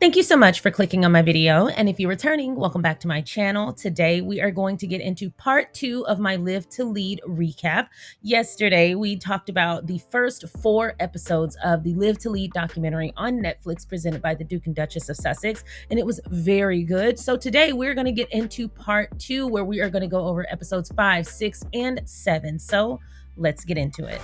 Thank you so much for clicking on my video. And if you're returning, welcome back to my channel. Today, we are going to get into part two of my Live to Lead recap. Yesterday, we talked about the first 4 episodes of the Live to Lead documentary on Netflix presented by the Duke and Duchess of Sussex, and it was very good. So today, we're going to get into part two, where we are going to go over episodes 5, 6, and 7. So let's get into it.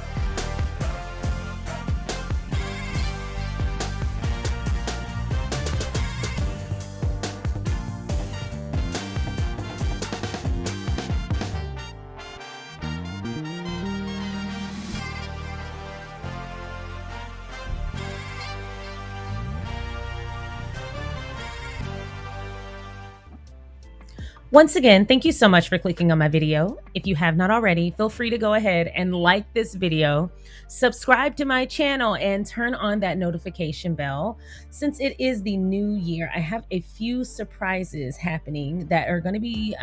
Once again, thank you so much for clicking on my video. If you have not already, feel free to go ahead and like this video, subscribe to my channel, and turn on that notification bell. Since it is the new year, I have a few surprises happening that are going to be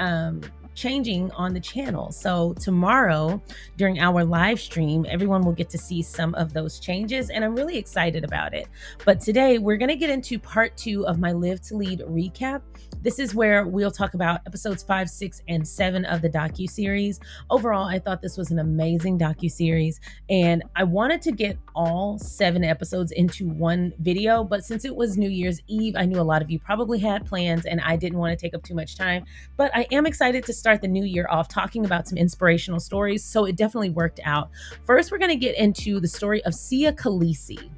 changing on the channel. So tomorrow during our live stream, everyone will get to see some of those changes, and I'm really excited about it. But today we're going to get into part two of my Live to Lead recap. This is where we'll talk about episodes 5, 6, and 7 of the docuseries. Overall, I thought this was an amazing docuseries, and I wanted to get all 7 episodes into one video, but since it was New Year's Eve, I knew a lot of you probably had plans, and I didn't want to take up too much time. But I am excited to start the new year off talking about some inspirational stories, so it definitely worked out. First, we're going to get into the story of Sia Khaleesi.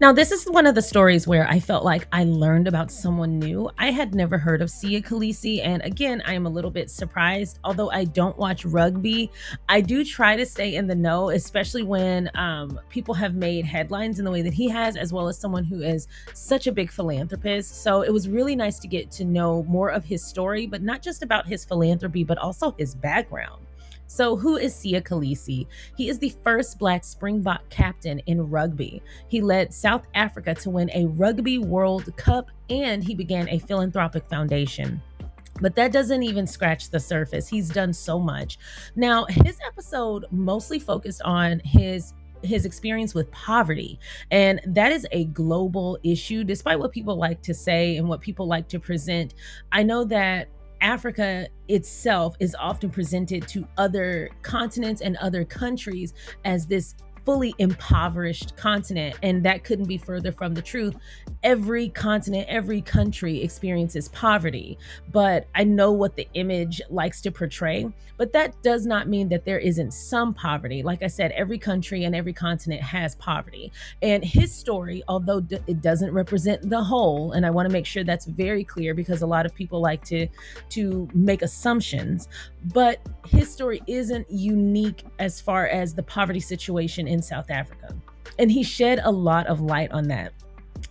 Now, this is one of the stories where I felt like I learned about someone new. I had never heard of Sia Khaleesi, and again, I am a little bit surprised. Although I don't watch rugby, I do try to stay in the know, especially when people have made headlines in the way that he has, as well as someone who is such a big philanthropist. So it was really nice to get to know more of his story, but not just about his philanthropy, but also his background. So who is Sia Khaleesi? He is the first Black Springbok captain in rugby. He led South Africa to win a Rugby World Cup, and he began a philanthropic foundation. But that doesn't even scratch the surface. He's done so much. Now, his episode mostly focused on his experience with poverty, and that is a global issue. Despite what people like to say and what people like to present, I know that Africa itself is often presented to other continents and other countries as this fully impoverished continent, and that couldn't be further from the truth. Every continent, every country experiences poverty, but I know what the image likes to portray. But that does not mean that there isn't some poverty. Like I said, every country and every continent has poverty. And his story, although it doesn't represent the whole, and I want to make sure that's very clear because a lot of people like to make assumptions, but his story isn't unique as far as the poverty situation in South Africa. And he shed a lot of light on that.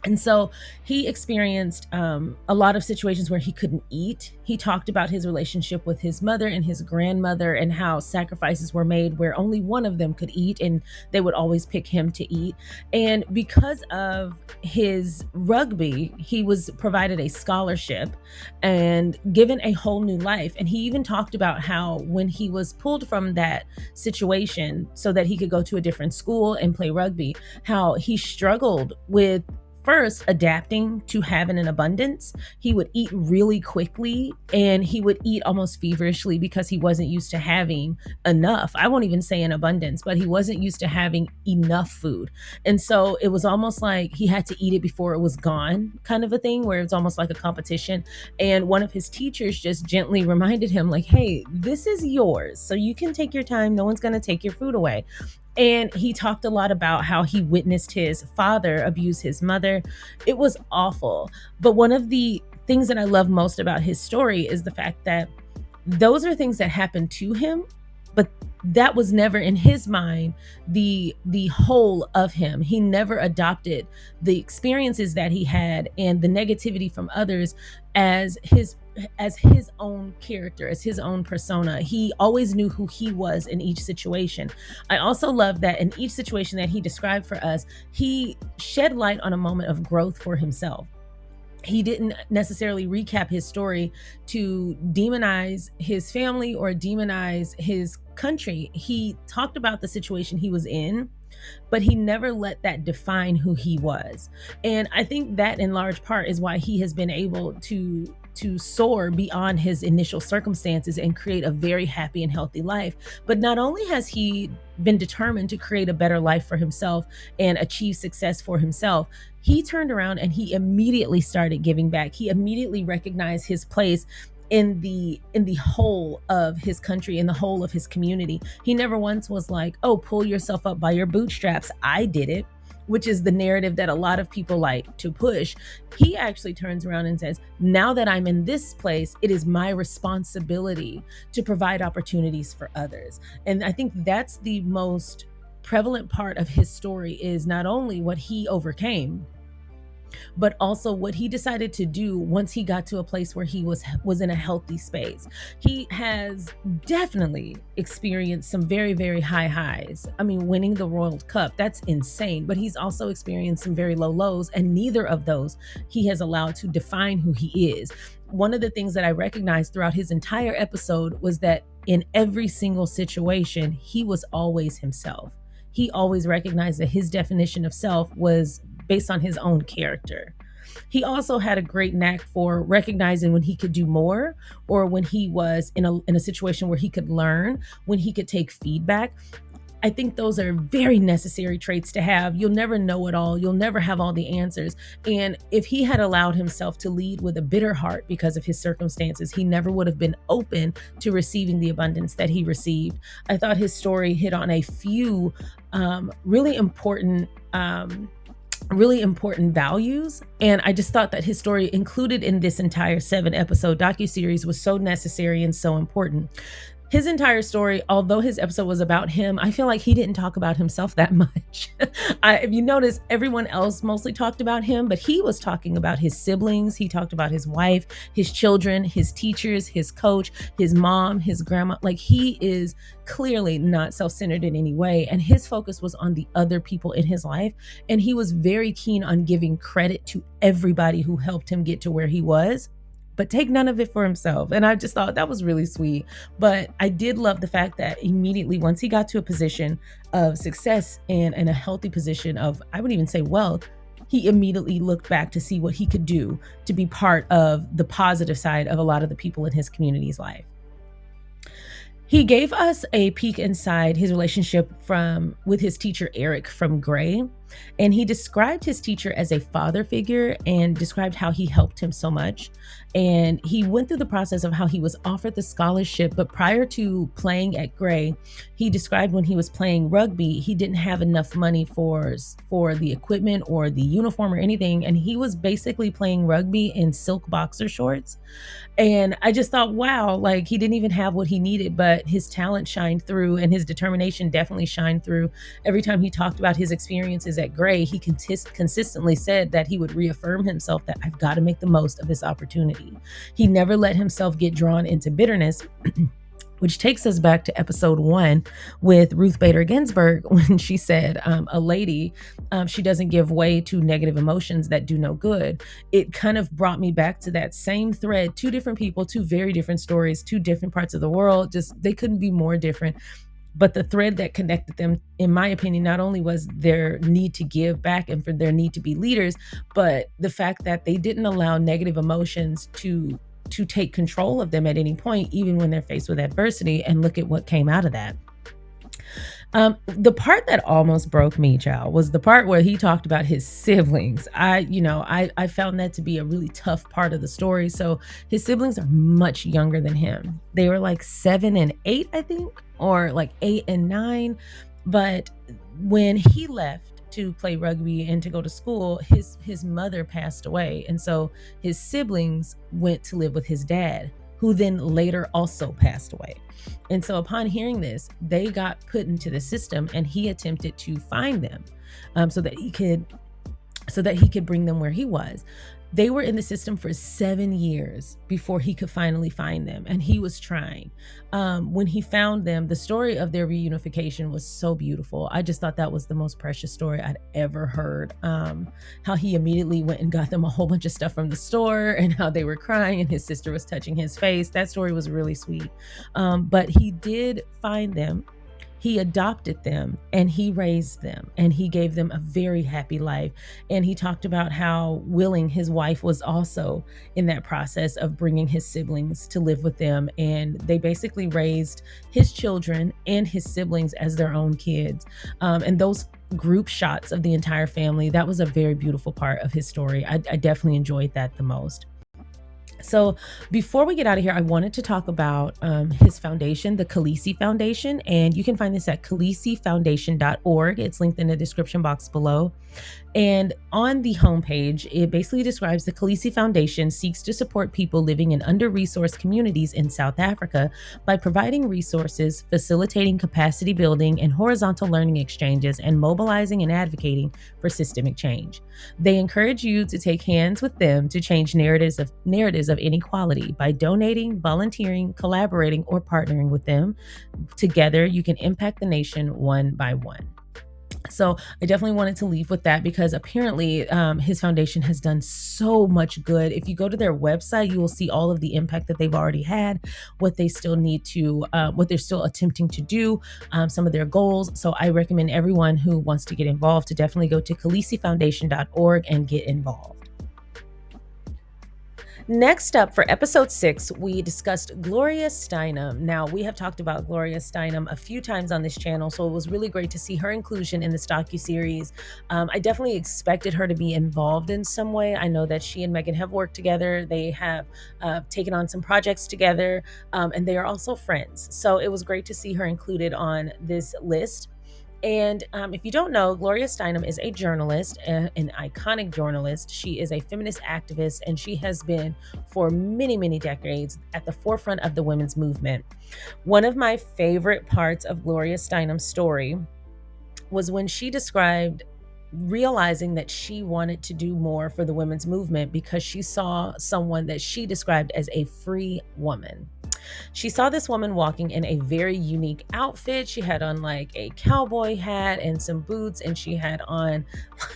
And so he experienced a lot of situations where he couldn't eat. He talked about his relationship with his mother and his grandmother, and how sacrifices were made where only one of them could eat, and they would always pick him to eat. And because of his rugby, he was provided a scholarship and given a whole new life. And he even talked about how when he was pulled from that situation so that he could go to a different school and play rugby, how he struggled with first adapting to having an abundance. He would eat really quickly, and he would eat almost feverishly because he wasn't used to having enough. I won't even say an abundance, but he wasn't used to having enough food. And so it was almost like he had to eat it before it was gone, kind of a thing, where it's almost like a competition. And one of his teachers just gently reminded him, like, hey, this is yours, so you can take your time. No one's going to take your food away. And he talked a lot about how he witnessed his father abuse his mother. It was awful. But one of the things that I love most about his story is the fact that those are things that happened to him, but that was never in his mind the whole of him. He never adopted the experiences that he had and the negativity from others as his own character, as his own persona. He always knew who he was in each situation. I also love that in each situation that he described for us, he shed light on a moment of growth for himself. He didn't necessarily recap his story to demonize his family or demonize his country. He talked about the situation he was in but he never let that define who he was. And I think that in large part is why he has been able to soar beyond his initial circumstances and create a very happy and healthy life. But not only has he been determined to create a better life for himself and achieve success for himself, he turned around and he immediately started giving back. He immediately recognized his place in the whole of his country, in the whole of his community. He never once was like, "Oh, pull yourself up by your bootstraps. I did it," which is the narrative that a lot of people like to push. He actually turns around and says, "Now that I'm in this place, it is my responsibility to provide opportunities for others." And I think that's the most prevalent part of his story, is not only what he overcame, but also what he decided to do once he got to a place where he was in a healthy space. He has definitely experienced some very, very high highs. I mean, winning the World Cup, that's insane, but he's also experienced some very low lows, and neither of those he has allowed to define who he is. One of the things that I recognized throughout his entire episode was that in every single situation, he was always himself. He always recognized that his definition of self was based on his own character. He also had a great knack for recognizing when he could do more, or when he was in a situation where he could learn, when he could take feedback. I think those are very necessary traits to have. You'll never know it all. You'll never have all the answers. And if he had allowed himself to lead with a bitter heart because of his circumstances, he never would have been open to receiving the abundance that he received. I thought his story hit on a few really important values. And I just thought that his story included in this entire 7-episode docuseries was so necessary and so important. His entire story, although his episode was about him, I feel like he didn't talk about himself that much. If you notice, everyone else mostly talked about him, but he was talking about his siblings. He talked about his wife, his children, his teachers, his coach, his mom, his grandma. Like, he is clearly not self-centered in any way. And his focus was on the other people in his life. And he was very keen on giving credit to everybody who helped him get to where he was, but take none of it for himself. And I just thought that was really sweet. But I did love the fact that immediately once he got to a position of success and a healthy position of, I would even say, wealth, he immediately looked back to see what he could do to be part of the positive side of a lot of the people in his community's life. He gave us a peek inside his relationship with his teacher, Eric, from Grey. And he described his teacher as a father figure and described how he helped him so much. And he went through the process of how he was offered the scholarship. But prior to playing at Grey, he described when he was playing rugby, he didn't have enough money for the equipment or the uniform or anything. And he was basically playing rugby in silk boxer shorts. And I just thought, wow, like, he didn't even have what he needed, but his talent shined through and his determination definitely shined through. Every time he talked about his experiences at Grey, he consistently said that he would reaffirm himself that I've got to make the most of this opportunity. He never let himself get drawn into bitterness, which takes us back to episode 1 with Ruth Bader Ginsburg, when she said, a lady, she doesn't give way to negative emotions that do no good. It kind of brought me back to that same thread. 2 different people, 2 very different stories, 2 different parts of the world. Just, they couldn't be more different. But the thread that connected them, in my opinion, not only was their need to give back and for their need to be leaders, but the fact that they didn't allow negative emotions to take control of them at any point, even when they're faced with adversity. And look at what came out of that. The part that almost broke me, child, was the part where he talked about his siblings. I found that to be a really tough part of the story. So his siblings are much younger than him. They were like 7 and 8, I think, or like 8 and 9. But when he left to play rugby and to go to school, his mother passed away. And so his siblings went to live with his dad, who then later also passed away. And so upon hearing this, they got put into the system, and he attempted to find them so that he could bring them where he was. They were in the system for 7 years before he could finally find them, and he was trying. When he found them, the story of their reunification was so beautiful. I just thought that was the most precious story I'd ever heard. How he immediately went and got them a whole bunch of stuff from the store, and how they were crying and his sister was touching his face. That story was really sweet. But he did find them. He adopted them and he raised them and he gave them a very happy life. And he talked about how willing his wife was also in that process of bringing his siblings to live with them. And they basically raised his children and his siblings as their own kids. And those group shots of the entire family, that was a very beautiful part of his story. I definitely enjoyed that the most. So before we get out of here, I wanted to talk about his foundation, the Khaleesi Foundation, and you can find this at khaleesifoundation.org. It's linked in the description box below. And on the homepage, it basically describes the Khaleesi Foundation seeks to support people living in under-resourced communities in South Africa by providing resources, facilitating capacity building and horizontal learning exchanges, and mobilizing and advocating for systemic change. They encourage you to take hands with them to change narratives of inequality by donating, volunteering, collaborating, or partnering with them. Together, you can impact the nation one by one. So I definitely wanted to leave with that because apparently his foundation has done so much good. If you go to their website, you will see all of the impact that they've already had, what they still need to, what they're still attempting to do, some of their goals. So I recommend everyone who wants to get involved to definitely go to khaleesifoundation.org and get involved. Next up, for episode 6, we discussed Gloria Steinem. Now, we have talked about Gloria Steinem a few times on this channel, so it was really great to see her inclusion in this docuseries. I definitely expected her to be involved in some way. I know that she and Meghan have worked together. They have taken on some projects together, and they are also friends. So it was great to see her included on this list. And if you don't know, Gloria Steinem is a journalist, an iconic journalist. She is a feminist activist, and she has been for many, many decades at the forefront of the women's movement. One of my favorite parts of Gloria Steinem's story was when she described realizing that she wanted to do more for the women's movement because she saw someone that she described as a free woman. She saw this woman walking in a very unique outfit. She had on like a cowboy hat and some boots, and she had on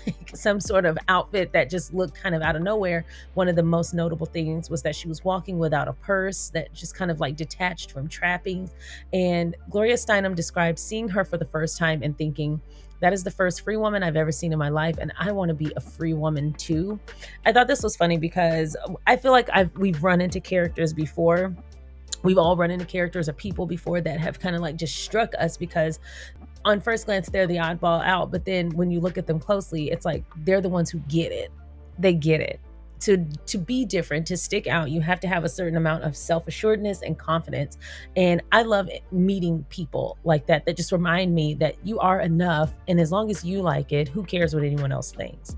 like some sort of outfit that just looked kind of out of nowhere. One of the most notable things was that she was walking without a purse, that just kind of like detached from trappings. And Gloria Steinem described seeing her for the first time and thinking, that is the first free woman I've ever seen in my life, and I want to be a free woman too. I thought this was funny because I feel like we've run into characters before. We've all run into characters or people before that have kind of like just struck us because on first glance, they're the oddball out. But then when you look at them closely, it's like they're the ones who get it. They get it. To be different, to stick out, you have to have a certain amount of self-assuredness and confidence. And I love meeting people like that just remind me that you are enough. And as long as you like it, who cares what anyone else thinks?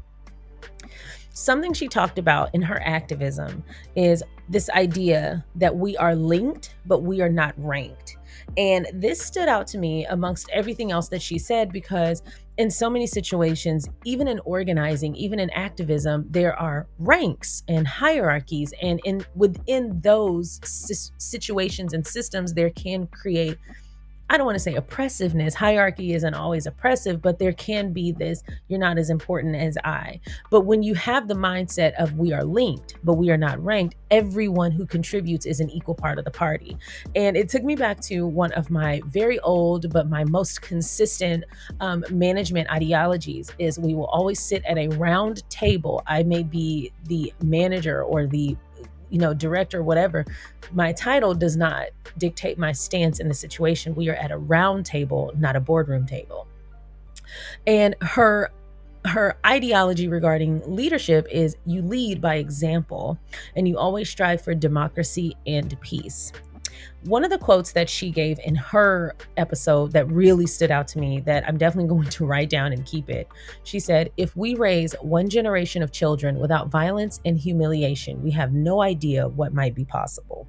Something she talked about in her activism is this idea that we are linked, but we are not ranked. And this stood out to me amongst everything else that she said, because in so many situations, even in organizing, even in activism, there are ranks and hierarchies. And within those situations and systems, there can create, I don't want to say oppressiveness. Hierarchy isn't always oppressive, but there can be this, you're not as important as I. But when you have the mindset of we are linked, but we are not ranked, everyone who contributes is an equal part of the party. And it took me back to one of my very old, but my most consistent management ideologies is we will always sit at a round table. I may be the manager or the director, whatever. My title does not dictate my stance in the situation. We are at a round table, not a boardroom table. And her ideology regarding leadership is you lead by example, and you always strive for democracy and peace. One of the quotes that she gave in her episode that really stood out to me, that I'm definitely going to write down and keep it. She said, if we raise one generation of children without violence and humiliation, we have no idea what might be possible.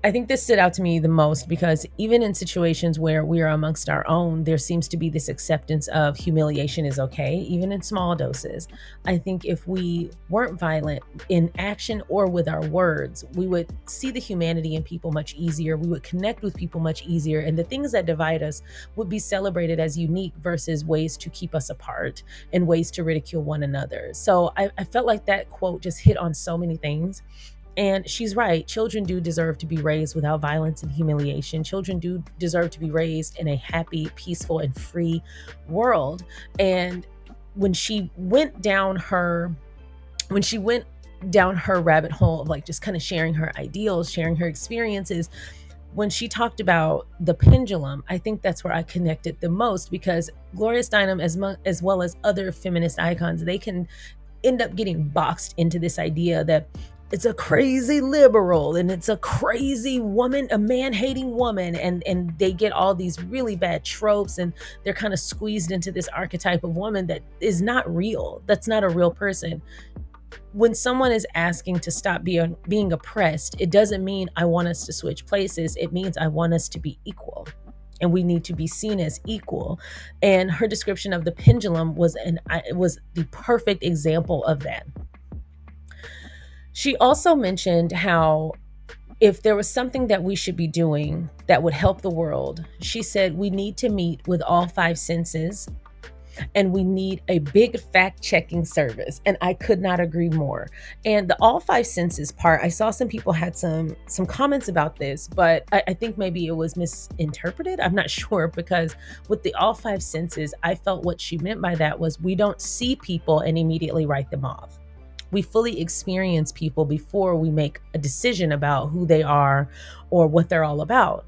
I think this stood out to me the most because even in situations where we are amongst our own, there seems to be this acceptance of humiliation is okay, even in small doses. I think if we weren't violent in action or with our words, we would see the humanity in people much easier. We would connect with people much easier. And the things that divide us would be celebrated as unique versus ways to keep us apart and ways to ridicule one another. So I felt like that quote just hit on so many things. And she's right. Children do deserve to be raised without violence and humiliation. Children do deserve to be raised in a happy, peaceful, and free world. And when she went down her rabbit hole of like just kind of sharing her ideals, sharing her experiences, when she talked about the pendulum, I think that's where I connected the most, because Gloria Steinem, as well as other feminist icons, they can end up getting boxed into this idea that it's a crazy liberal and it's a crazy woman, a man-hating woman, and they get all these really bad tropes, and they're kind of squeezed into this archetype of woman that is not real. That's not a real person. When someone is asking to stop being oppressed, it doesn't mean I want us to switch places. It means I want us to be equal, and we need to be seen as equal. And her description of the pendulum was the perfect example of that. She also mentioned how if there was something that we should be doing that would help the world, she said we need to meet with all five senses, and we need a big fact checking service. And I could not agree more. And the all five senses part, I saw some people had some comments about this, but I think maybe it was misinterpreted. I'm not sure, because with the all five senses, I felt what she meant by that was we don't see people and immediately write them off. We fully experience people before we make a decision about who they are or what they're all about.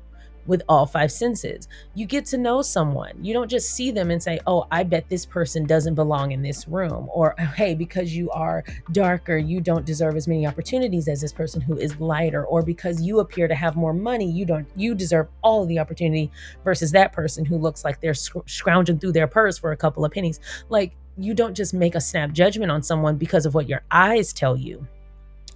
With all five senses, you get to know someone. You don't just see them and say, oh, I bet this person doesn't belong in this room, or hey, because you are darker, you don't deserve as many opportunities as this person who is lighter, or because you appear to have more money, you deserve all of the opportunity versus that person who looks like they're scrounging through their purse for a couple of pennies. Like, you don't just make a snap judgment on someone because of what your eyes tell you.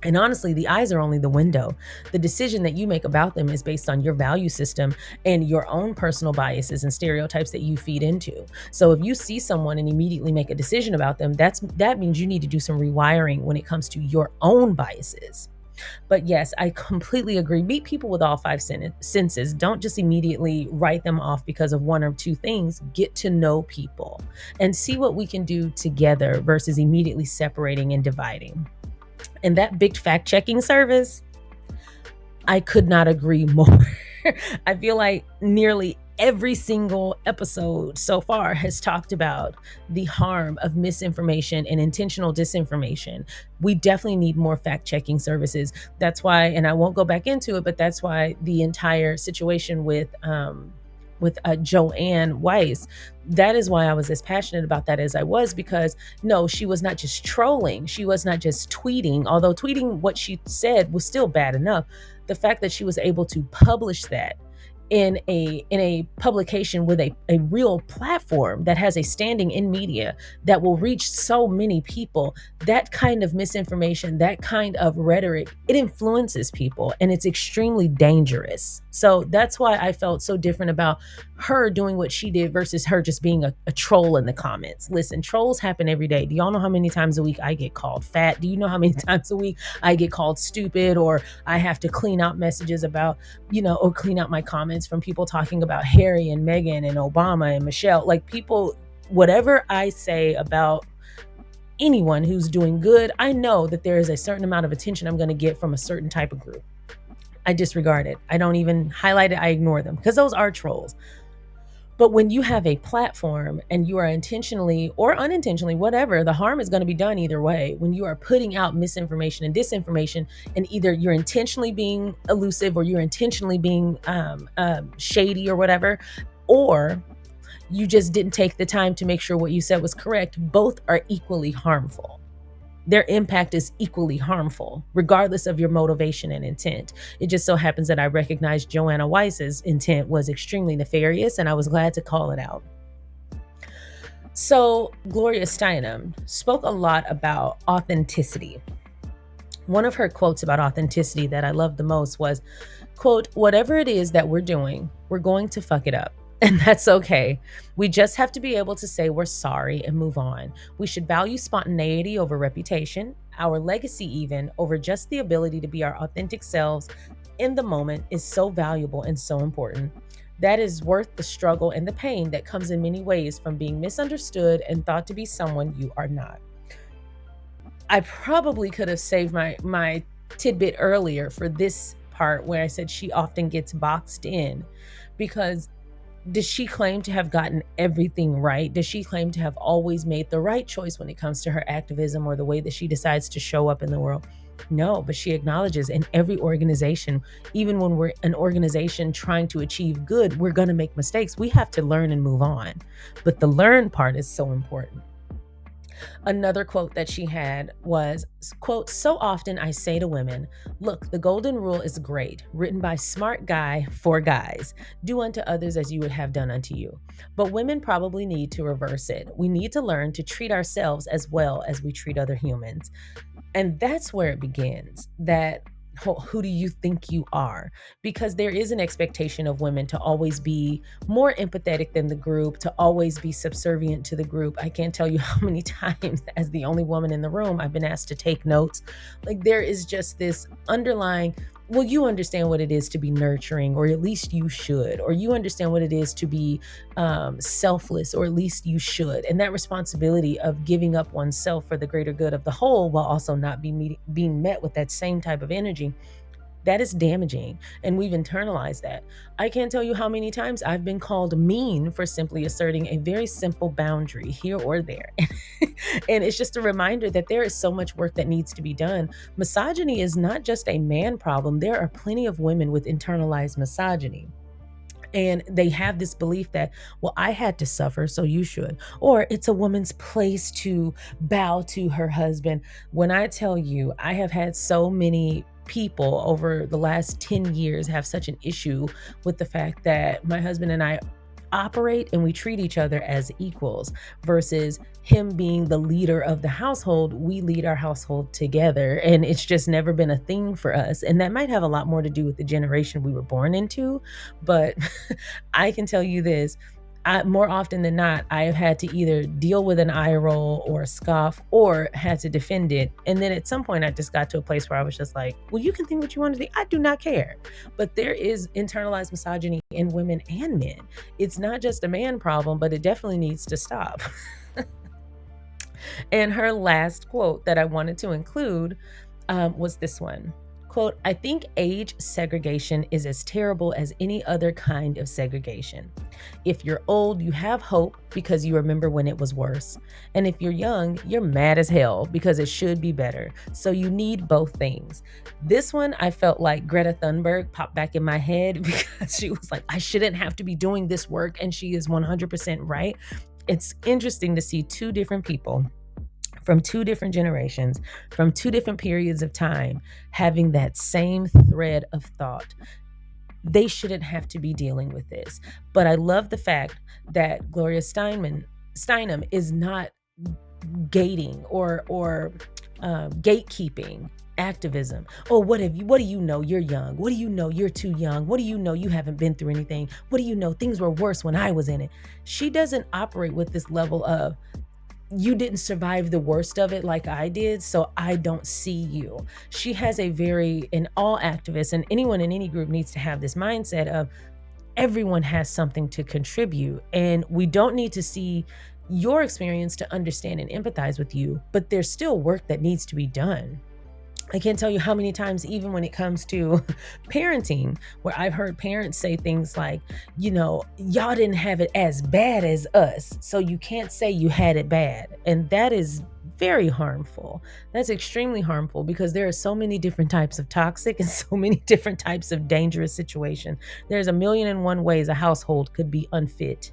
And honestly, the eyes are only the window. The decision that you make about them is based on your value system and your own personal biases and stereotypes that you feed into. So if you see someone and immediately make a decision about them, that means you need to do some rewiring when it comes to your own biases. But yes, I completely agree. Meet people with all five senses. Don't just immediately write them off because of one or two things. Get to know people and see what we can do together versus immediately separating and dividing. And that big fact checking service, I could not agree more. I feel like nearly every single episode so far has talked about the harm of misinformation and intentional disinformation. We definitely need more fact checking services. That's why, and I won't go back into it, but that's why the entire situation with Joanne Weiss, that is why I was as passionate about that as I was, because no, she was not just trolling. She was not just tweeting, although tweeting what she said was still bad enough. The fact that she was able to publish that in a publication with a real platform that has a standing in media that will reach so many people, that kind of misinformation, that kind of rhetoric, it influences people, and it's extremely dangerous. So that's why I felt so different about her doing what she did versus her just being a troll in the comments. Listen, trolls happen every day. Do y'all know how many times a week I get called fat? Do you know how many times a week I get called stupid, or I have to clean out messages about, or clean out my comments from people talking about Harry and Meghan and Obama and Michelle? Like, people, whatever I say about anyone who's doing good, I know that there is a certain amount of attention I'm going to get from a certain type of group. I disregard it. I don't even highlight it. I ignore them because those are trolls. But when you have a platform and you are intentionally or unintentionally, whatever, the harm is going to be done either way. When you are putting out misinformation and disinformation, and either you're intentionally being elusive or you're intentionally being shady or whatever, or you just didn't take the time to make sure what you said was correct, both are equally harmful. Their impact is equally harmful, regardless of your motivation and intent. It just so happens that I recognized Joanna Weiss's intent was extremely nefarious, and I was glad to call it out. So Gloria Steinem spoke a lot about authenticity. One of her quotes about authenticity that I loved the most was, quote, "Whatever it is that we're doing, we're going to fuck it up. And that's okay. We just have to be able to say we're sorry and move on. We should value spontaneity over reputation, our legacy even over just the ability to be our authentic selves in the moment is so valuable and so important. That is worth the struggle and the pain that comes in many ways from being misunderstood and thought to be someone you are not." I probably could have saved my tidbit earlier for this part where I said she often gets boxed in, because does she claim to have gotten everything right? Does she claim to have always made the right choice when it comes to her activism or the way that she decides to show up in the world? No, but she acknowledges in every organization, even when we're an organization trying to achieve good, we're going to make mistakes. We have to learn and move on. But the learn part is so important. Another quote that she had was, quote, "So often I say to women, look, the golden rule is great, written by smart guy for guys. Do unto others as you would have done unto you. But women probably need to reverse it. We need to learn to treat ourselves as well as we treat other humans." And that's where it begins. That who do you think you are? Because there is an expectation of women to always be more empathetic than the group, to always be subservient to the group. I can't tell you how many times, as the only woman in the room, I've been asked to take notes. Like, there is just this underlying, well, you understand what it is to be nurturing, or at least you should, or you understand what it is to be selfless, or at least you should. And that responsibility of giving up oneself for the greater good of the whole, while also not being met with that same type of energy, that is damaging. And we've internalized that. I can't tell you how many times I've been called mean for simply asserting a very simple boundary here or there. And it's just a reminder that there is so much work that needs to be done. Misogyny is not just a man problem. There are plenty of women with internalized misogyny. And they have this belief that, well, I had to suffer, so you should. Or it's a woman's place to bow to her husband. When I tell you, I have had so many people over the last 10 years have such an issue with the fact that my husband and I operate and we treat each other as equals, versus him being the leader of the household. We lead our household together, and it's just never been a thing for us. And that might have a lot more to do with the generation we were born into, but I can tell you this. More often than not, I have had to either deal with an eye roll or a scoff, or had to defend it. And then at some point, I just got to a place where I was just like, well, you can think what you want to think. I do not care. But there is internalized misogyny in women and men. It's not just a man problem, but it definitely needs to stop. And her last quote that I wanted to include was this one. Quote, "I think age segregation is as terrible as any other kind of segregation. If you're old, you have hope because you remember when it was worse. And if you're young, you're mad as hell because it should be better. So you need both things." This one, I felt like Greta Thunberg popped back in my head, because she was like, I shouldn't have to be doing this work. And she is 100% right. It's interesting to see two different people from two different generations, from two different periods of time, having that same thread of thought. They shouldn't have to be dealing with this. But I love the fact that Gloria Steinem is not gating or gatekeeping activism. Oh, what do you know? You're young. What do you know? You're too young. What do you know? You haven't been through anything. What do you know? Things were worse when I was in it. She doesn't operate with this level of, you didn't survive the worst of it like I did, so I don't see you. She has and all activists and anyone in any group needs to have this mindset of, everyone has something to contribute, and we don't need to see your experience to understand and empathize with you, but there's still work that needs to be done. I can't tell you how many times, even when it comes to parenting, where I've heard parents say things like, y'all didn't have it as bad as us, so you can't say you had it bad. And that is very harmful. That's extremely harmful, because there are so many different types of toxic and so many different types of dangerous situations. There's a million and one ways a household could be unfit.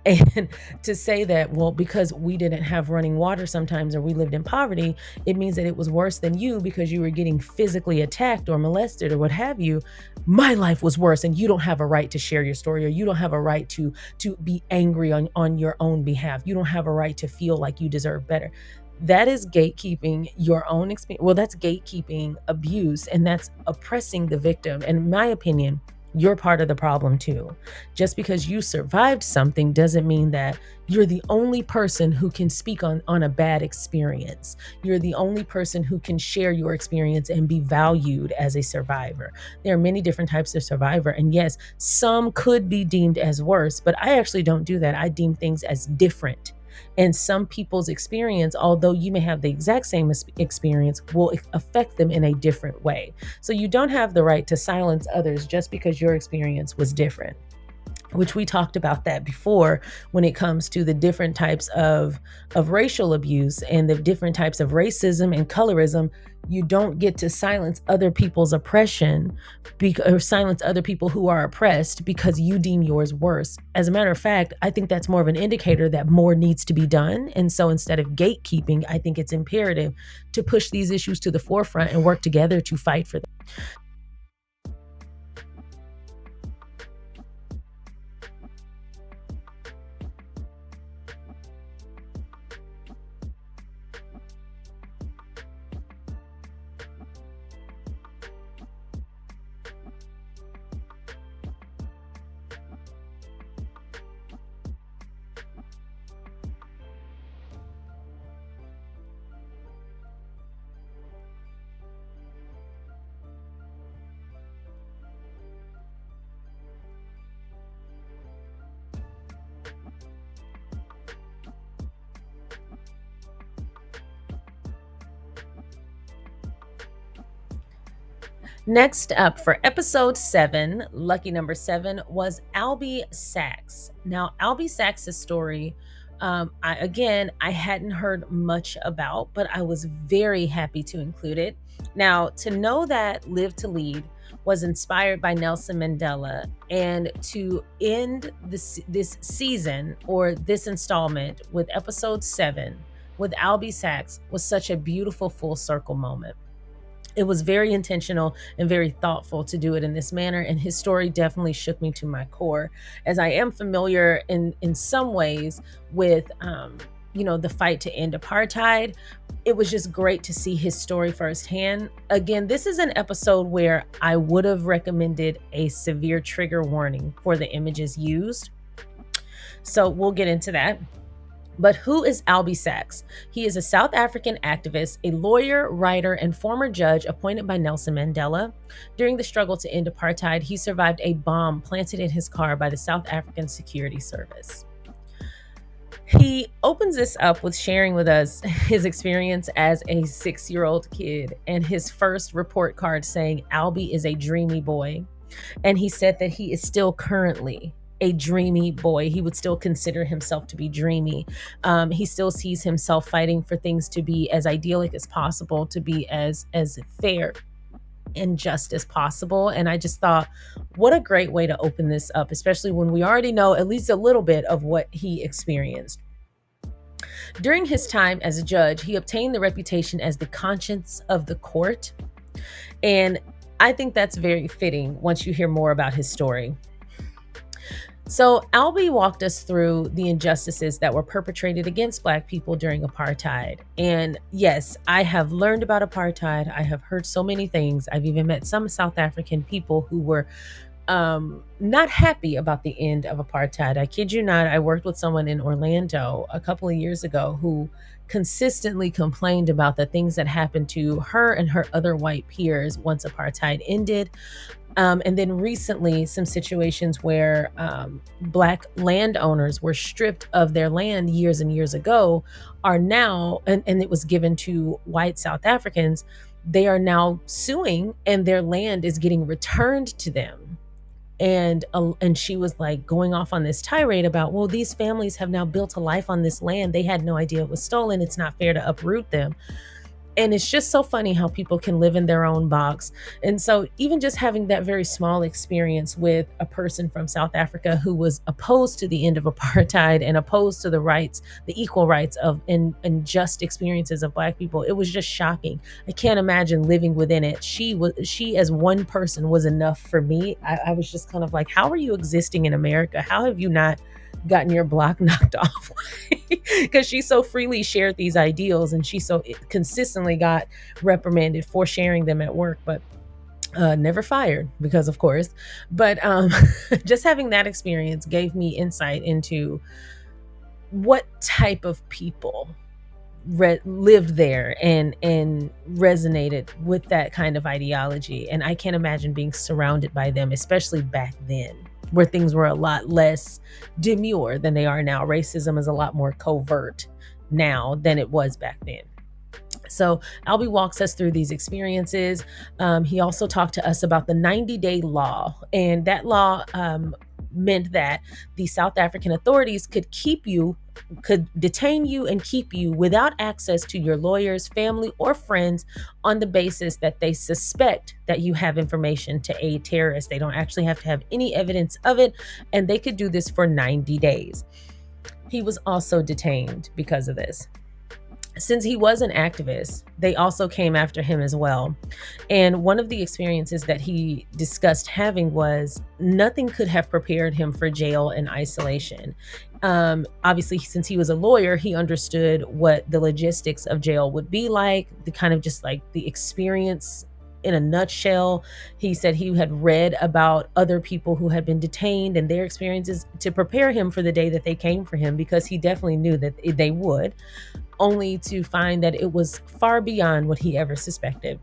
And to say that, well, because we didn't have running water sometimes, or we lived in poverty, it means that it was worse than you because you were getting physically attacked or molested or what have you. My life was worse, and you don't have a right to share your story, or you don't have a right to be angry on your own behalf. You don't have a right to feel like you deserve better. That is gatekeeping your own experience. Well, that's gatekeeping abuse, and that's oppressing the victim. And in my opinion, you're part of the problem too. Just because you survived something doesn't mean that you're the only person who can speak on a bad experience. You're the only person who can share your experience and be valued as a survivor. There are many different types of survivor. And yes, some could be deemed as worse, but I actually don't do that. I deem things as different. And some people's experience, although you may have the exact same experience, will affect them in a different way. So you don't have the right to silence others just because your experience was different, which we talked about that before when it comes to the different types of racial abuse and the different types of racism and colorism. You don't get to silence other people's oppression or silence other people who are oppressed because you deem yours worse. As a matter of fact, I think that's more of an indicator that more needs to be done. And so instead of gatekeeping, I think it's imperative to push these issues to the forefront and work together to fight for them. Next up for episode 7, lucky number 7, was Albie Sachs. Now, Albie Sachs's story, I hadn't heard much about, but I was very happy to include it. Now, to know that Live to Lead was inspired by Nelson Mandela, and to end this season or this installment with episode 7 with Albie Sachs was such a beautiful full circle moment. It was very intentional and very thoughtful to do it in this manner, and his story definitely shook me to my core, as I am familiar in some ways with the fight to end apartheid. It was just great to see his story firsthand. Again, this is an episode where I would have recommended a severe trigger warning for the images used, so we'll get into that. But who is Albie Sachs? He is a South African activist, a lawyer, writer, and former judge appointed by Nelson Mandela. During the struggle to end apartheid, he survived a bomb planted in his car by the South African Security Service. He opens this up with sharing with us his experience as a 6-year-old kid and his first report card saying Albie is a dreamy boy. And he said that he is still currently a dreamy boy. He would still consider himself to be dreamy. He still sees himself fighting for things to be as idyllic as possible, to be as fair and just as possible. And I just thought, what a great way to open this up, especially when we already know at least a little bit of what he experienced. During his time as a judge, he obtained the reputation as the conscience of the court. And I think that's very fitting once you hear more about his story. So Albie walked us through the injustices that were perpetrated against Black people during apartheid. And yes, I have learned about apartheid. I have heard so many things. I've even met some South African people who were not happy about the end of apartheid. I kid you not, I worked with someone in Orlando a couple of years ago who consistently complained about the things that happened to her and her other white peers once apartheid ended. And then recently, some situations where Black landowners were stripped of their land years and years ago are now, and it was given to white South Africans, they are now suing and their land is getting returned to them. And she was like going off on this tirade about, well, these families have now built a life on this land. They had no idea it was stolen. It's not fair to uproot them. And it's just so funny how people can live in their own box. And so even just having that very small experience with a person from South Africa who was opposed to the end of apartheid and opposed to the rights, the equal rights of and just experiences of Black people, it was just shocking. I can't imagine living within it. She as one person was enough for me. I was just kind of like, how are you existing in America? How have you not gotten your block knocked off? Because she so freely shared these ideals and she so consistently got reprimanded for sharing them at work, but never fired, because of course. But just having that experience gave me insight into what type of people lived there and resonated with that kind of ideology. And I can't imagine being surrounded by them, especially back then. where things were a lot less demure than they are now. Racism is a lot more covert now than it was back then. So Albie walks us through these experiences. He also talked to us about the 90-day law, and that law meant that the South African authorities could detain you and keep you without access to your lawyers, family, or friends on the basis that they suspect that you have information to aid terrorists. They don't actually have to have any evidence of it, and they could do this for 90 days. He was also detained because of this. Since he was an activist, they also came after him as well. And one of the experiences that he discussed having was nothing could have prepared him for jail and isolation. Obviously, since he was a lawyer, he understood what the logistics of jail would be like, the kind of just like the experience in a nutshell. He said he had read about other people who had been detained and their experiences to prepare him for the day that they came for him, because he definitely knew that they would, only to find that it was far beyond what he ever suspected.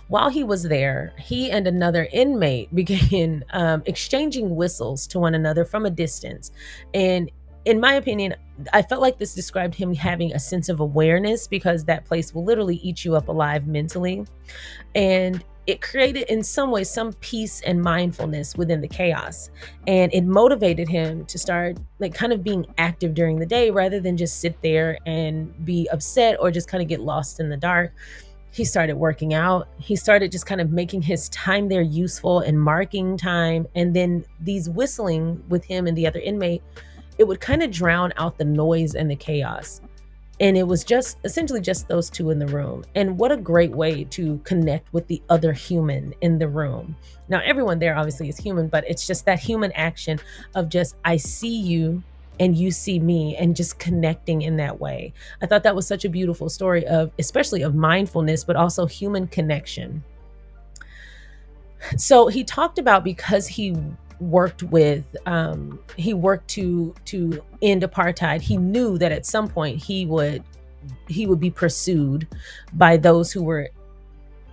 While he was there, he and another inmate began exchanging whistles to one another from a distance. And in my opinion, I felt like this described him having a sense of awareness, because that place will literally eat you up alive mentally. And it created in some ways some peace and mindfulness within the chaos, and it motivated him to start like kind of being active during the day rather than just sit there and be upset or just kind of get lost in the dark. He started working out. He started just kind of making his time there useful and marking time. And then these whistling with him and the other inmate, it would kind of drown out the noise and the chaos. And it was just essentially just those two in the room. And what a great way to connect with the other human in the room. Now, everyone there obviously is human, but it's just that human action of just, I see you and you see me, and just connecting in that way. I thought that was such a beautiful story of, especially of mindfulness, but also human connection. So he talked about, because he worked to end apartheid, he knew that at some point he would be pursued by those who were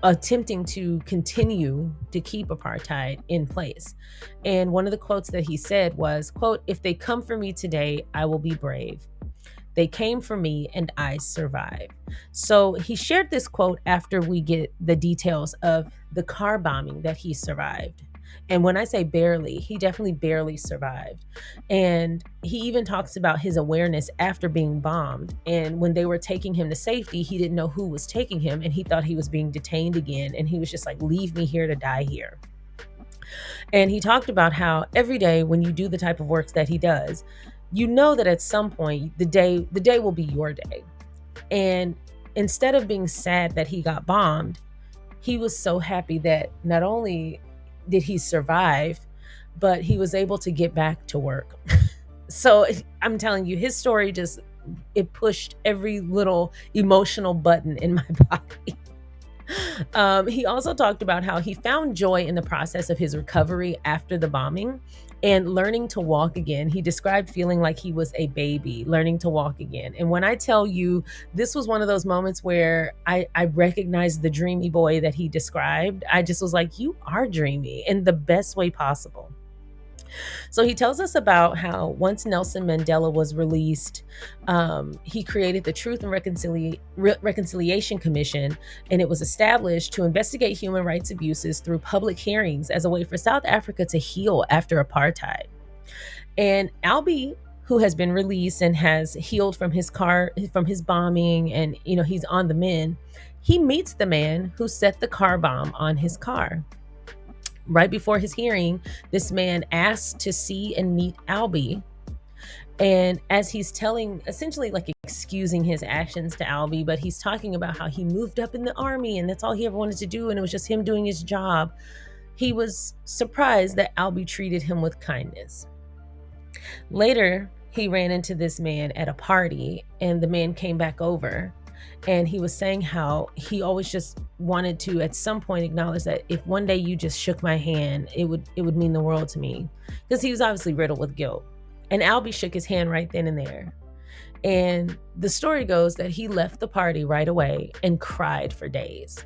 attempting to continue to keep apartheid in place. And one of the quotes that he said was, quote, "If they come for me today, I will be brave. They came for me and I survived." So he shared this quote after we get the details of the car bombing that he survived. And when I say barely, he definitely barely survived. And he even talks about his awareness after being bombed. And when they were taking him to safety, he didn't know who was taking him, and he thought he was being detained again. And he was just like, "Leave me here to die here." And he talked about how every day when you do the type of work that he does, you know that at some point the day will be your day. And instead of being sad that he got bombed, he was so happy that not only did he survive, but he was able to get back to work. So I'm telling you, his story just, it pushed every little emotional button in my body. He also talked about how he found joy in the process of his recovery after the bombing and learning to walk again. He described feeling like he was a baby, learning to walk again. And when I tell you, this was one of those moments where I recognized the dreamy boy that he described. I just was like, you are dreamy in the best way possible. So he tells us about how once Nelson Mandela was released, he created the Truth and Reconciliation Commission, and it was established to investigate human rights abuses through public hearings as a way for South Africa to heal after apartheid. And Albie, who has been released and has healed from his bombing, and he's on the mend, he meets the man who set the car bomb on his car. Right before his hearing, this man asked to see and meet Albie. And as he's telling, essentially like excusing his actions to Albie, but he's talking about how he moved up in the army and that's all he ever wanted to do, and it was just him doing his job. He was surprised that Albie treated him with kindness. Later, he ran into this man at a party, and the man came back over. And he was saying how he always just wanted to, at some point, acknowledge that if one day you just shook my hand, it would mean the world to me. Because he was obviously riddled with guilt. And Albie shook his hand right then and there. And the story goes that he left the party right away and cried for days.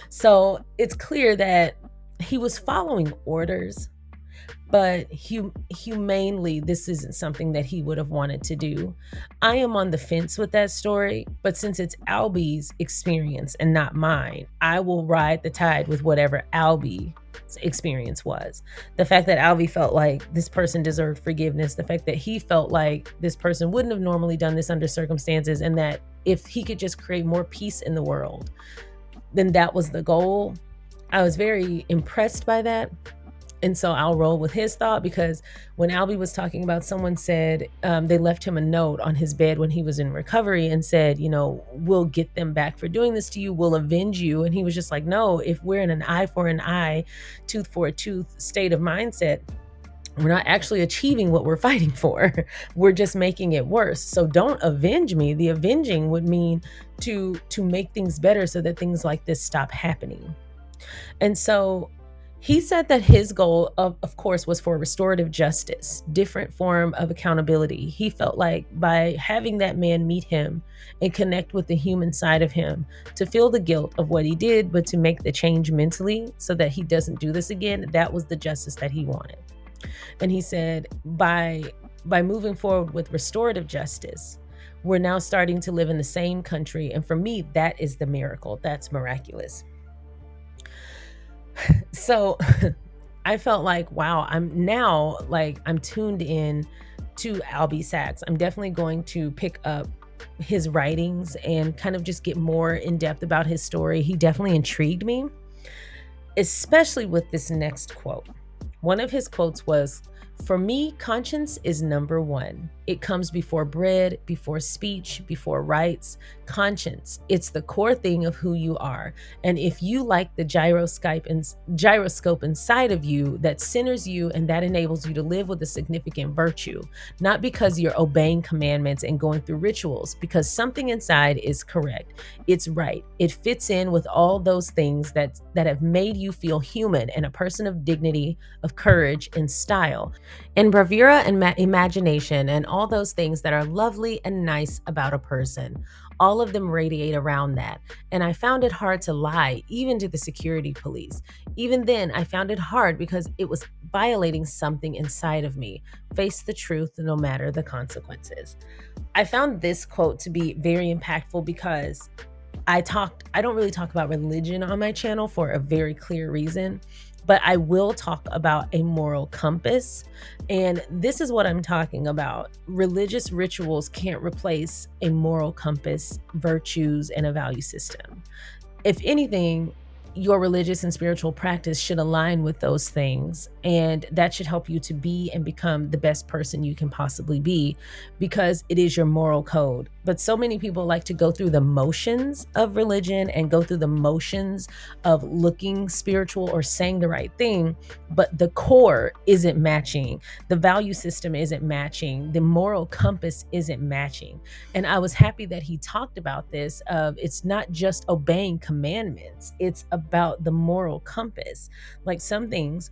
So it's clear that he was following orders, But humanely, this isn't something that he would have wanted to do. I am on the fence with that story, but since it's Albie's experience and not mine, I will ride the tide with whatever Albie's experience was. The fact that Albie felt like this person deserved forgiveness, the fact that he felt like this person wouldn't have normally done this under circumstances, and that if he could just create more peace in the world, then that was the goal. I was very impressed by that. And so I'll roll with his thought, because when Albie was talking about, someone said they left him a note on his bed when he was in recovery and said, we'll get them back for doing this to you. We'll avenge you. And he was just like, no, if we're in an eye for an eye, tooth for a tooth state of mindset, we're not actually achieving what we're fighting for. We're just making it worse. So don't avenge me. The avenging would mean to make things better so that things like this stop happening. And so he said that his goal, of course, was for restorative justice, different form of accountability. He felt like by having that man meet him and connect with the human side of him, to feel the guilt of what he did, but to make the change mentally so that he doesn't do this again, that was the justice that he wanted. And he said by moving forward with restorative justice, we're now starting to live in the same country. And for me, that is the miracle. That's miraculous. So I felt like, wow, I'm tuned in to Albie Sachs. I'm definitely going to pick up his writings and kind of just get more in depth about his story. He definitely intrigued me, especially with this next quote. One of his quotes was, "For me, conscience is number one. It comes before bread, before speech, before rights. Conscience, it's the core thing of who you are. And if you like the gyroscope inside of you that centers you and that enables you to live with a significant virtue, not because you're obeying commandments and going through rituals, because something inside is correct. It's right. It fits in with all those things that have made you feel human and a person of dignity, of courage, and style, and bravura and imagination, and all those things that are lovely and nice about a person. All of them radiate around that. And I found it hard to lie, even to the security police. Even then, I found it hard because it was violating something inside of me. Face the truth no matter the consequences." I found this quote to be very impactful because I don't really talk about religion on my channel for a very clear reason, but I will talk about a moral compass. And this is what I'm talking about. Religious rituals can't replace a moral compass, virtues, and a value system. If anything, your religious and spiritual practice should align with those things, and that should help you to be and become the best person you can possibly be, because it is your moral code. But so many people like to go through the motions of religion and go through the motions of looking spiritual or saying the right thing, but the core isn't matching. The value system isn't matching. The moral compass isn't matching. And I was happy that he talked about this of, it's not just obeying commandments, it's about the moral compass. Like, some things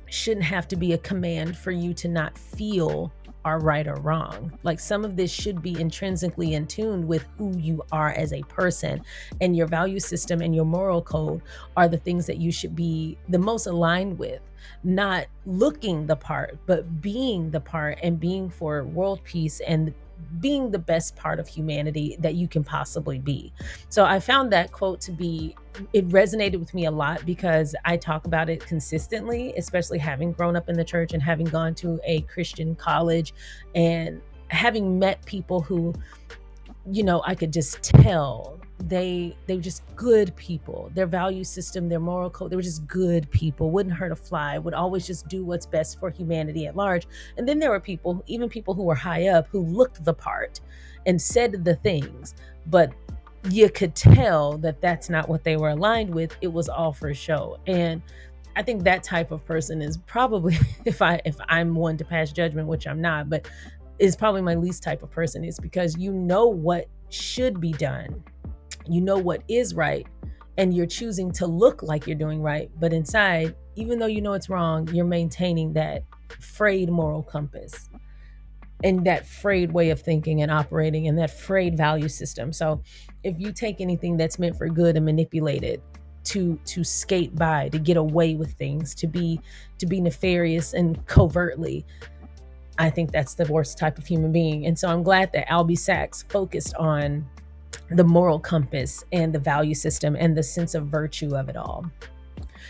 shouldn't have to be a command for you to not feel are right or wrong. Like, some of this should be intrinsically in tune with who you are as a person, and your value system and your moral code are the things that you should be the most aligned with. Not looking the part, but being the part, and being for world peace and being the best part of humanity that you can possibly be. So I found that quote to be, it resonated with me a lot because I talk about it consistently, especially having grown up in the church and having gone to a Christian college and having met people who, I could just tell they were just good people. Their value system, their moral code, they were just good people, wouldn't hurt a fly, would always just do what's best for humanity at large. And then there were people, even people who were high up, who looked the part and said the things, but you could tell that that's not what they were aligned with. It was all for show. And I think that type of person is probably, if I'm one to pass judgment, which I'm not, but is probably my least type of person, is because you know what should be done. You know what is right, and you're choosing to look like you're doing right. But inside, even though you know it's wrong, you're maintaining that frayed moral compass and that frayed way of thinking and operating and that frayed value system. So if you take anything that's meant for good and manipulate it, to skate by, to get away with things, to be nefarious and covertly. I think that's the worst type of human being. And so I'm glad that Albie Sachs focused on the moral compass and the value system and the sense of virtue of it all.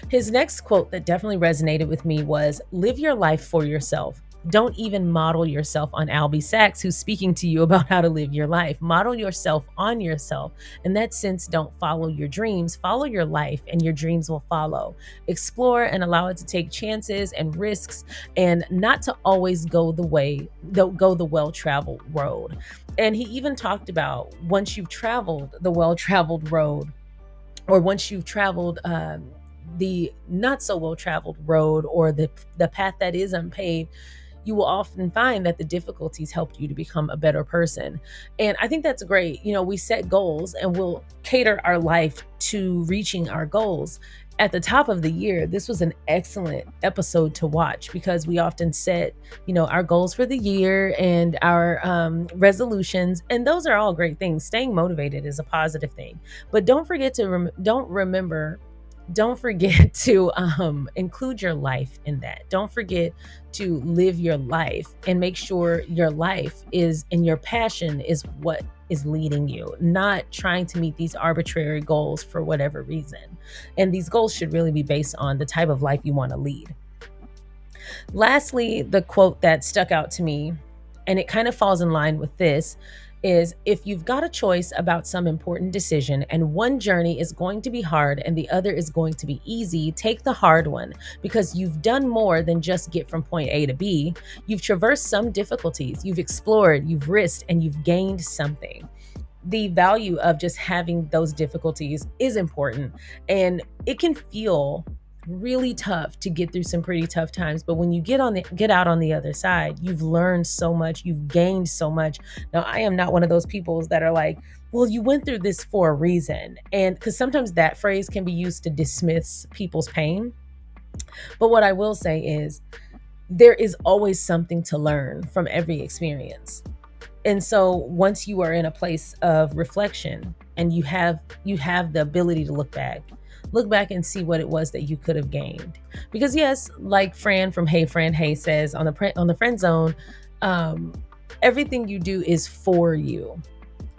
His next quote that definitely resonated with me was, "Live your life for yourself. Don't even model yourself on Albie Sachs, who's speaking to you about how to live your life. Model yourself on yourself. In that sense, don't follow your dreams. Follow your life, and your dreams will follow. Explore and allow it to take chances and risks, and not to always go the well-traveled road." And he even talked about, once you've traveled the well-traveled road, or once you've traveled the not so well traveled road, or the path that is unpaved, you will often find that the difficulties helped you to become a better person. And I think that's great. We set goals and we'll cater our life to reaching our goals. At the top of the year, this was an excellent episode to watch, because we often set, our goals for the year and our resolutions, and those are all great things. Staying motivated is a positive thing, but don't forget to don't forget to include your life in that. Don't forget to live your life, and make sure your life is, and your passion is what is leading you, not trying to meet these arbitrary goals for whatever reason. And these goals should really be based on the type of life you want to lead. Lastly, the quote that stuck out to me, and it kind of falls in line with this, is, "If you've got a choice about some important decision, and one journey is going to be hard and the other is going to be easy, take the hard one, because you've done more than just get from point A to B. You've traversed some difficulties, you've explored, you've risked, and you've gained something." The value of just having those difficulties is important, and it can feel really tough to get through some pretty tough times, but when you get out on the other side, you've learned so much, you've gained so much. Now, I am not one of those people that are like, "Well, you went through this for a reason," and because sometimes that phrase can be used to dismiss people's pain. But what I will say is, there is always something to learn from every experience. And so once you are in a place of reflection, and you have the ability to look back and see what it was that you could have gained. Because yes, like Fran from Hey Fran Hey says on the friend zone, um, everything you do is for you.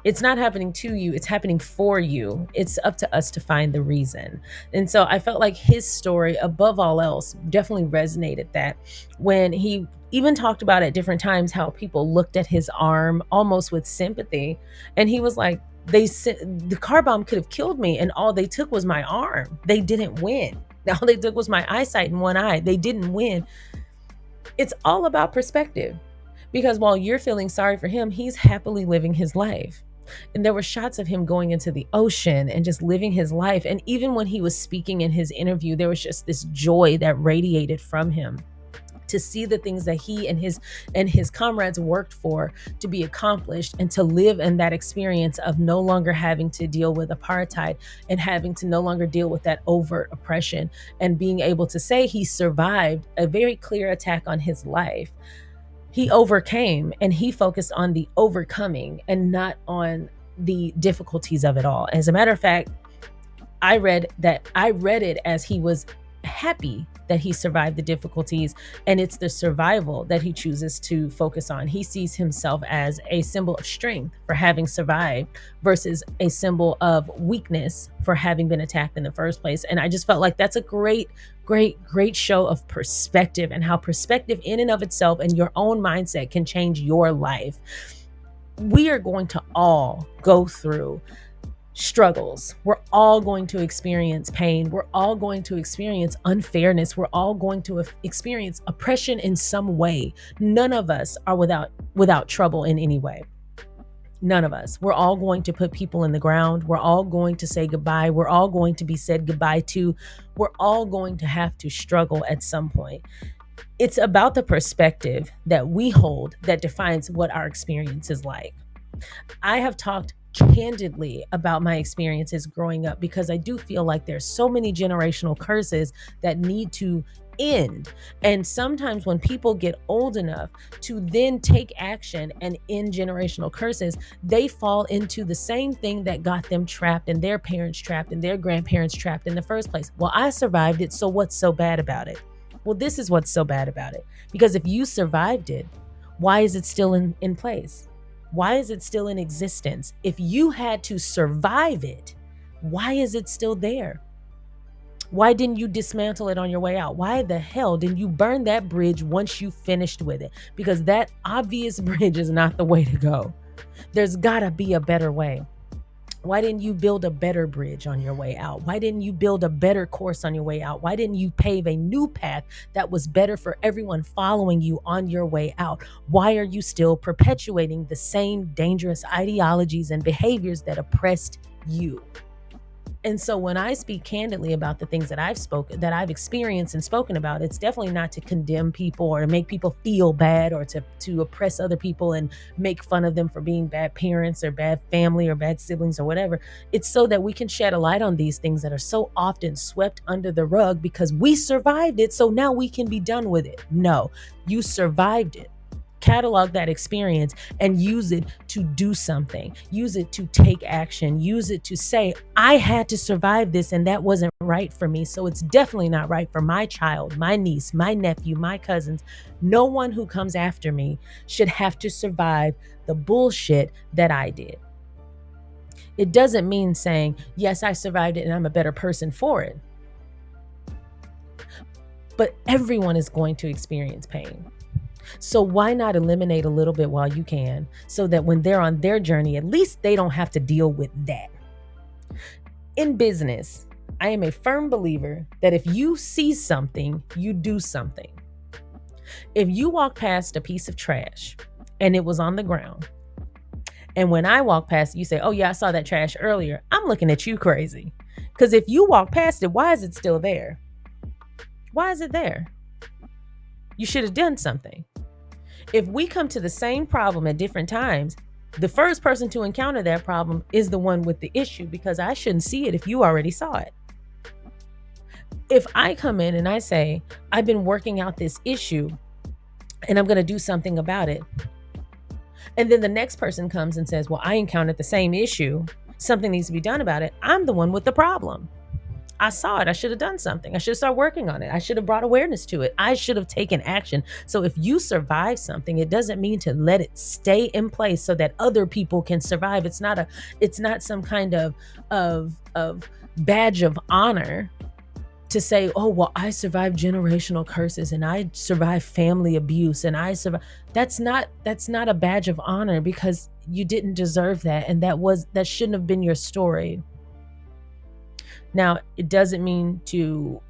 It's not happening to you, it's happening for you. It's up to us to find the reason. And so I felt like his story, above all else, definitely resonated, that when he even talked about at different times how people looked at his arm almost with sympathy. And he was like, they said the car bomb could have killed me, and all they took was my arm. They didn't win. All they took was my eyesight in one eye. They didn't win. It's all about perspective, because while you're feeling sorry for him, he's happily living his life. And there were shots of him going into the ocean and just living his life. And even when he was speaking in his interview, there was just this joy that radiated from him, to see the things that he and his comrades worked for to be accomplished, and to live in that experience of no longer having to deal with apartheid, and having to no longer deal with that overt oppression, and being able to say he survived a very clear attack on his life. He overcame, and he focused on the overcoming and not on the difficulties of it all. As a matter of fact, I read it as he was happy that he survived the difficulties, and it's the survival that he chooses to focus on. He sees himself as a symbol of strength for having survived, versus a symbol of weakness for having been attacked in the first place. And I just felt like that's a great show of perspective, and how perspective in and of itself and your own mindset can change your life. We are going to all go through struggles. We're all going to experience pain. We're all going to experience unfairness. We're all going to experience oppression in some way. None of us are without trouble in any way. None of us. We're all going to put people in the ground. We're all going to say goodbye. We're all going to be said goodbye to. We're all going to have to struggle at some point. It's about the perspective that we hold that defines what our experience is like. I have talked candidly about my experiences growing up, because I do feel like there's so many generational curses that need to end. And sometimes when people get old enough to then take action and end generational curses, they fall into the same thing that got them trapped and their parents trapped and their grandparents trapped in the first place. Well, I survived it, so what's so bad about it? Well, this is what's so bad about it. Because if you survived it, why is it still in place? Why is it still in existence? If you had to survive it, why is it still there? Why didn't you dismantle it on your way out? Why the hell didn't you burn that bridge once you finished with it? Because that obvious bridge is not the way to go. There's gotta be a better way. Why didn't you build a better bridge on your way out? Why didn't you build a better course on your way out? Why didn't you pave a new path that was better for everyone following you on your way out? Why are you still perpetuating the same dangerous ideologies and behaviors that oppressed you? And so when I speak candidly about the things that I've experienced and spoken about, it's definitely not to condemn people or to make people feel bad or to oppress other people and make fun of them for being bad parents or bad family or bad siblings or whatever. It's so that we can shed a light on these things that are so often swept under the rug because we survived it, so now we can be done with it. No, you survived it. Catalog that experience and use it to do something. Use it to take action. Use it to say, I had to survive this and that wasn't right for me. So it's definitely not right for my child, my niece, my nephew, my cousins. No one who comes after me should have to survive the bullshit that I did. It doesn't mean saying, yes, I survived it and I'm a better person for it. But everyone is going to experience pain. So why not eliminate a little bit while you can, so that when they're on their journey, at least they don't have to deal with that. In business, I am a firm believer that if you see something, you do something. If you walk past a piece of trash and it was on the ground, and when I walk past, you say, oh yeah, I saw that trash earlier, I'm looking at you crazy. Because if you walk past it, why is it still there? Why is it there? You should have done something. If we come to the same problem at different times, the first person to encounter that problem is the one with the issue, because I shouldn't see it if you already saw it. If I come in and I say, I've been working out this issue and I'm going to do something about it, and then the next person comes and says, well, I encountered the same issue, something needs to be done about it, I'm the one with the problem. I saw it. I should have done something. I should start working on it. I should have brought awareness to it. I should have taken action. So if you survive something, it doesn't mean to let it stay in place so that other people can survive. It's not some kind of badge of honor to say, oh, well, I survived generational curses and I survived family abuse and I survived. That's not a badge of honor, because you didn't deserve that. And that shouldn't have been your story. Now, it doesn't mean to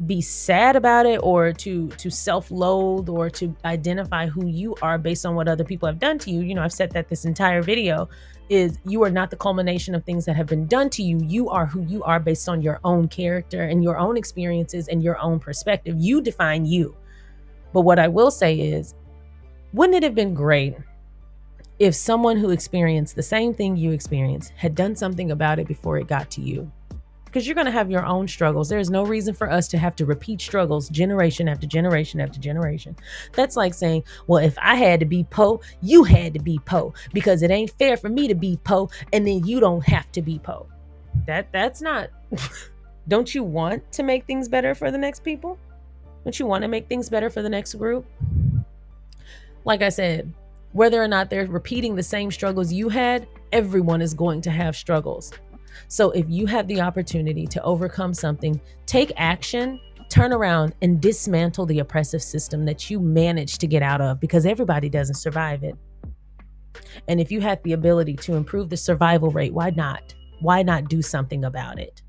be sad about it or to self-loathe or to identify who you are based on what other people have done to you. You know, I've said that this entire video is you are not the culmination of things that have been done to you. You are who you are based on your own character and your own experiences and your own perspective. You define you. But what I will say is, wouldn't it have been great if someone who experienced the same thing you experienced had done something about it before it got to you? Because you're going to have your own struggles. There's no reason for us to have to repeat struggles generation after generation after generation. That's like saying, well, if I had to be po, you had to be po, because it ain't fair for me to be po and then you don't have to be po. That's not. Don't you want to make things better for the next people? Don't you want to make things better for the next group? Like I said, whether or not they're repeating the same struggles you had, everyone is going to have struggles. So if you have the opportunity to overcome something, take action, turn around and dismantle the oppressive system that you managed to get out of, because everybody doesn't survive it. And if you had the ability to improve the survival rate, why not? Why not do something about it?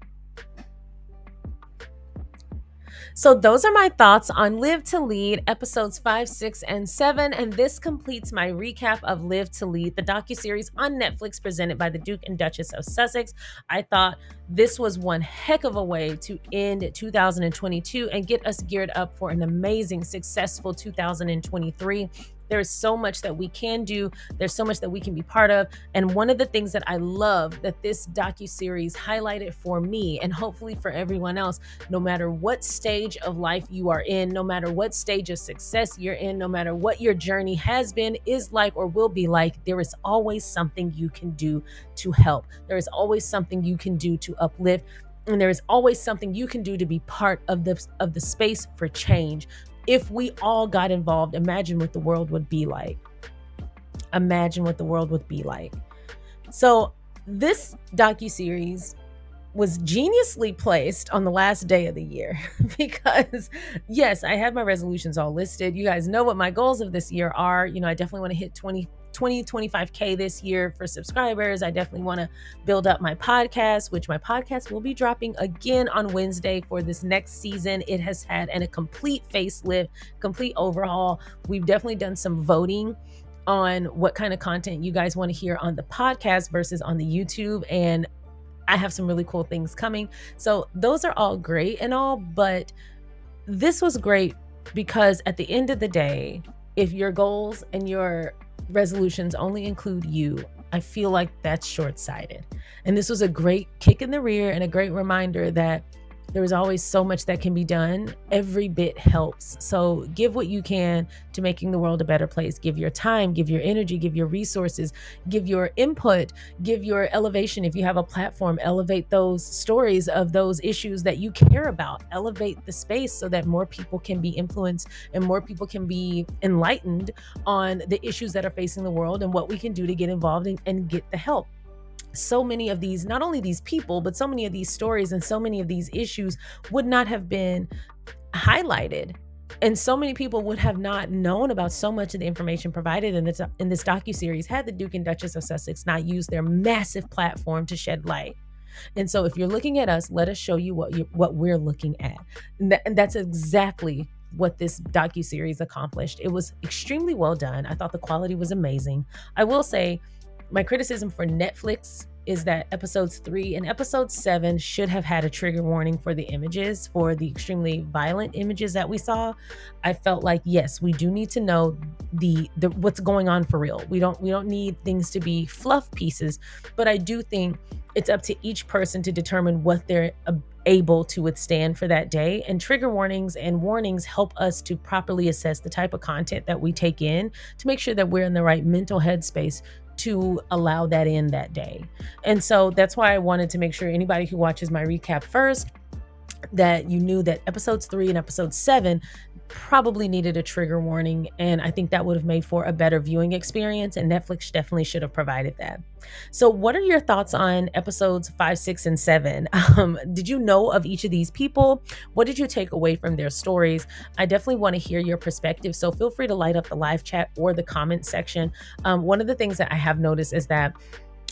So those are my thoughts on Live to Lead, episodes 5, 6, and 7. And this completes my recap of Live to Lead, the docuseries on Netflix presented by the Duke and Duchess of Sussex. I thought this was one heck of a way to end 2022 and get us geared up for an amazing, successful 2023. There is so much that we can do. There's so much that we can be part of. And one of the things that I love that this docuseries highlighted for me, and hopefully for everyone else, no matter what stage of life you are in, no matter what stage of success you're in, no matter what your journey has been, is like, or will be like, there is always something you can do to help. There is always something you can do to uplift. And there is always something you can do to be part of the space for change. If we all got involved, imagine what the world would be like. Imagine what the world would be like. So this docuseries was geniusly placed on the last day of the year because yes, I have my resolutions all listed. You guys know what my goals of this year are. I definitely want to hit 25K this year for subscribers. I definitely want to build up my podcast, which my podcast will be dropping again on Wednesday for this next season. It has had a complete facelift, complete overhaul. We've definitely done some voting on what kind of content you guys want to hear on the podcast versus on the YouTube. And I have some really cool things coming. So those are all great and all, but this was great because at the end of the day, if your goals and your resolutions only include you, I feel like that's short-sighted. And this was a great kick in the rear and a great reminder that there is always so much that can be done. Every bit helps. So give what you can to making the world a better place. Give your time, give your energy, give your resources, give your input, give your elevation. If you have a platform, elevate those stories of those issues that you care about. Elevate the space so that more people can be influenced and more people can be enlightened on the issues that are facing the world and what we can do to get involved and get the help. So many of these, not only these people, but so many of these stories and so many of these issues would not have been highlighted. And so many people would have not known about so much of the information provided in this docuseries had the Duke and Duchess of Sussex not used their massive platform to shed light. And so if you're looking at us, let us show you what we're looking at. And that's exactly what this docuseries accomplished. It was extremely well done. I thought the quality was amazing. I will say, my criticism for Netflix is that episodes 3 and episode 7 should have had a trigger warning for the images, for the extremely violent images that we saw. I felt like, yes, we do need to know the what's going on for real. We don't need things to be fluff pieces, but I do think it's up to each person to determine what they're able to withstand for that day. And trigger warnings and warnings help us to properly assess the type of content that we take in to make sure that we're in the right mental headspace to allow that in that day. And so that's why I wanted to make sure anybody who watches my recap first, that you knew that episodes 3 and episode 7 probably needed a trigger warning. And I think that would have made for a better viewing experience. And Netflix definitely should have provided that. So what are your thoughts on episodes 5, 6, and 7? Did you know of each of these people? What did you take away from their stories? I definitely want to hear your perspective. So feel free to light up the live chat or the comment section. One of the things that I have noticed is that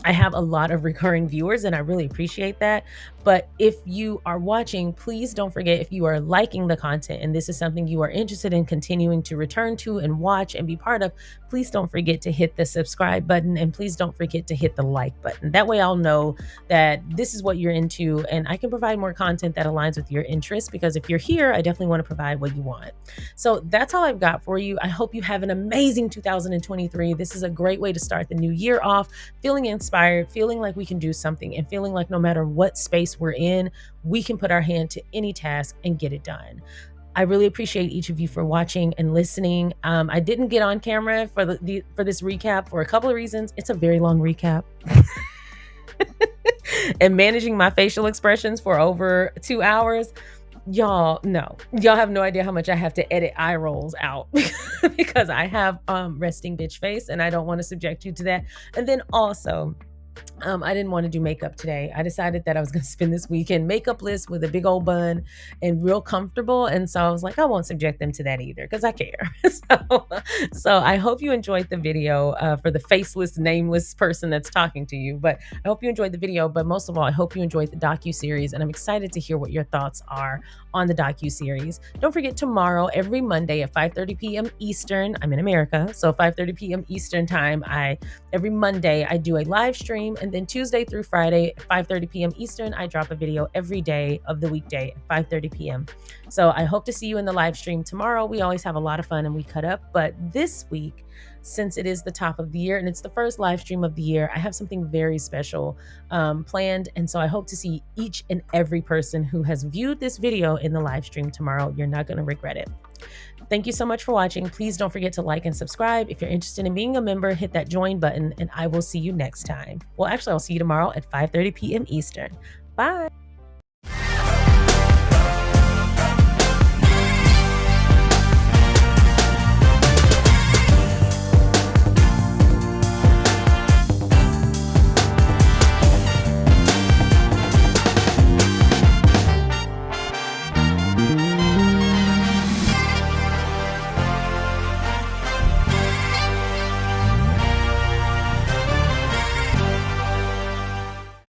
I have a lot of recurring viewers and I really appreciate that. But if you are watching, please don't forget, if you are liking the content and this is something you are interested in continuing to return to and watch and be part of, please don't forget to hit the subscribe button and please don't forget to hit the like button. That way I'll know that this is what you're into and I can provide more content that aligns with your interests, because if you're here, I definitely want to provide what you want. So that's all I've got for you. I hope you have an amazing 2023. This is a great way to start the new year off, feeling inspired, feeling like we can do something, and feeling like no matter what space we're in, we can put our hand to any task and get it done. I really appreciate each of you for watching and listening. I didn't get on camera for this recap for a couple of reasons. It's a very long recap. And managing my facial expressions for over 2 hours, y'all have no idea how much I have to edit eye rolls out because I have resting bitch face and I don't want to subject you to that. And then also, I didn't want to do makeup today. I decided that I was going to spend this weekend makeupless with a big old bun and real comfortable. And so I was like, I won't subject them to that either because I care. So I hope you enjoyed the video for the faceless, nameless person that's talking to you. But I hope you enjoyed the video. But most of all, I hope you enjoyed the docuseries. And I'm excited to hear what your thoughts are on the docuseries. Don't forget, tomorrow, every Monday at 5:30 p.m. Eastern, I'm in America, so 5:30 p.m. Eastern time, every Monday I do a live stream stream. And then Tuesday through Friday at 5:30 p.m. Eastern, I drop a video every day of the weekday at 5:30 p.m. So I hope to see you in the live stream tomorrow. We always have a lot of fun and we cut up. But this week, since it is the top of the year and it's the first live stream of the year, I have something very special planned. And so I hope to see each and every person who has viewed this video in the live stream tomorrow. You're not going to regret it. Thank you so much for watching. Please don't forget to like and subscribe. If you're interested in being a member, hit that join button and I will see you next time. Well, actually, I'll see you tomorrow at 5:30 p.m. Eastern. Bye.